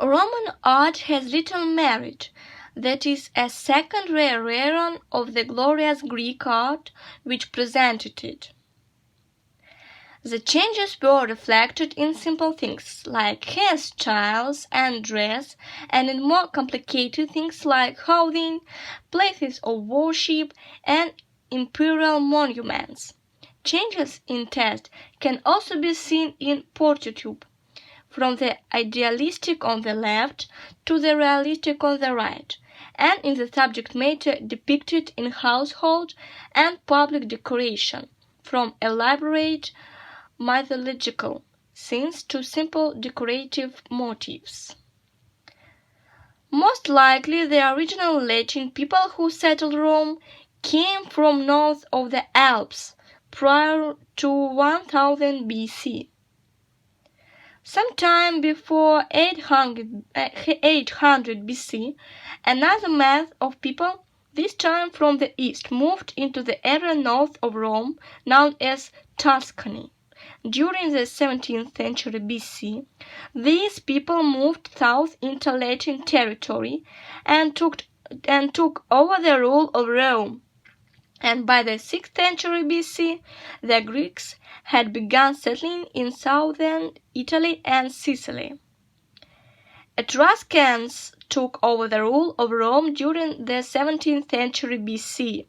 Roman art has little merit, that is, a second-rate rerun of the glorious Greek art which presented it. The changes were reflected in simple things like hairstyles and dress, and in more complicated things like clothing, places of worship, and imperial monuments. Changes in taste can also be seen in portraiture, from the idealistic on the left to the realistic on the right, and in the subject matter depicted in household and public decoration, from elaborate mythological scenes to simple decorative motifs. Most likely the original Latin people who settled Rome came from north of the Alps prior to 1000 BC. Sometime before 800 BC, another mass of people, this time from the east, moved into the area north of Rome known as Tuscany. During the 17th century BC, these people moved south into Latin territory and took over the rule of Rome. And by the 6th century BC, the Greeks had begun settling in southern Italy and Sicily. Etruscans took over the rule of Rome during the 17th century BC.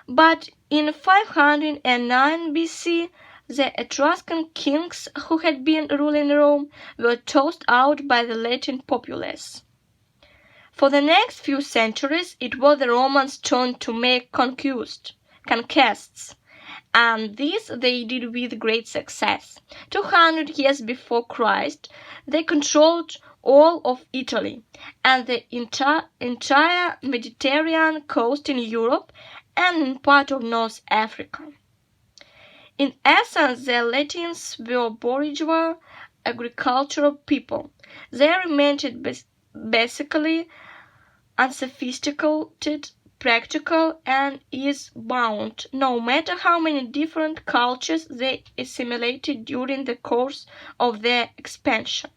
But in 509 BC, the Etruscan kings who had been ruling Rome were tossed out by the Latin populace. For the next few centuries, it was the Romans' turn to make conquests, and this they did with great success. 200 years before Christ, they controlled all of Italy and the entire Mediterranean coast in Europe and in part of North Africa. In essence, the Latins were bourgeois agricultural people. They remained basically unsophisticated, practical, and ease-bound, no matter how many different cultures they assimilated during the course of their expansion.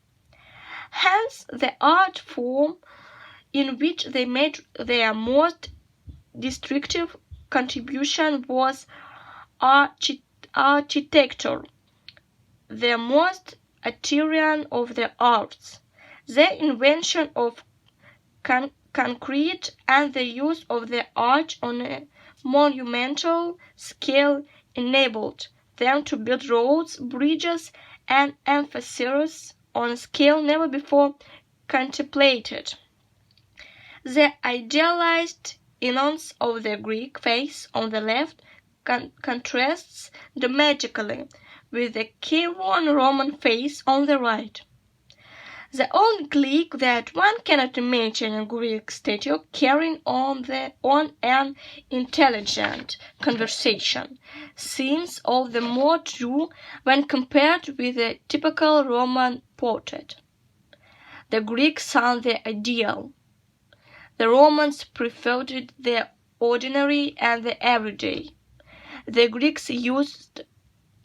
Hence, the art form in which they made their most distinctive contribution was architecture, the most Arthurian of the arts. The invention of concrete and the use of the arch on a monumental scale enabled them to build roads, bridges, and amphitheatres on a scale never before contemplated. The idealized eons of the Greek face on the left contrasts dramatically with the careworn Roman face on the right. The only clique that one cannot imagine a Greek statue carrying on an intelligent conversation seems all the more true when compared with the typical Roman portrait. The Greeks found the ideal. The Romans preferred the ordinary and the everyday. The Greeks used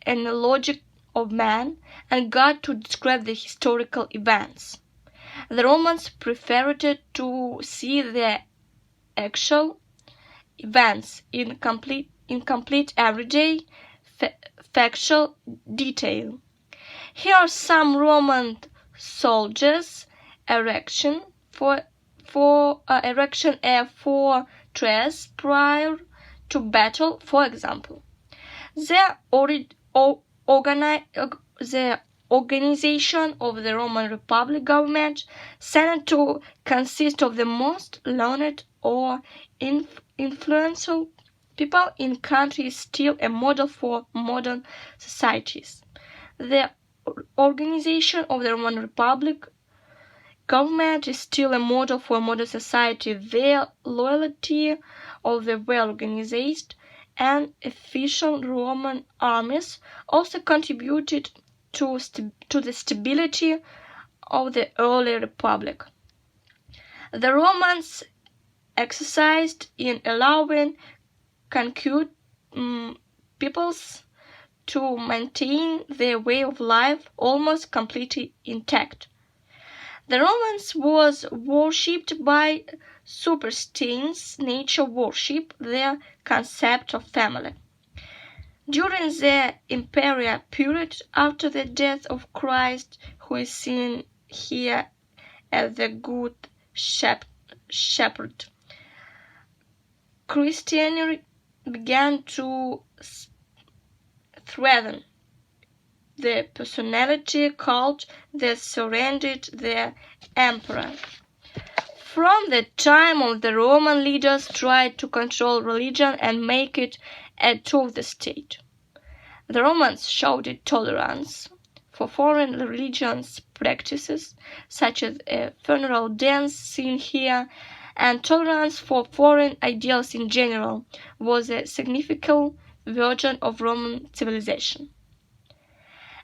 analogy of man and God to describe the historical events. The Romans preferred to see the actual events in complete everyday factual detail. Here are some Roman soldiers erection a fortress prior to battle, for example. The organization of the Roman Republic government tended to consist of the most learned or influential people in countries, still a model for modern societies. The organization of the Roman Republic government is still a model for modern society. Their loyalty of the well-organized and efficient Roman armies also contributed to the stability of the early republic. The Romans exercised in allowing conquered peoples to maintain their way of life almost completely intact. The Romans was worshipped by superstitions, nature worship, their concept of family. During the imperial period, after the death of Christ, who is seen here as the good shepherd, Christianity began to threaten the personality cult that surrounded the emperor. From the time of the Roman leaders tried to control religion and make it a tool of the state. The Romans showed tolerance for foreign religious practices, such as a funeral dance seen here, and tolerance for foreign ideals in general was a significant virtue of Roman civilization.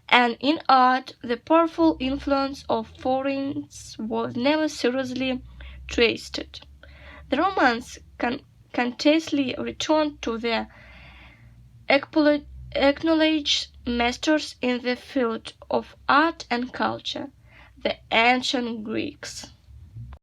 And in art, the powerful influence of foreigners was never seriously traced. The Romans constantly returned to their acknowledged masters in the field of art and culture, the ancient Greeks.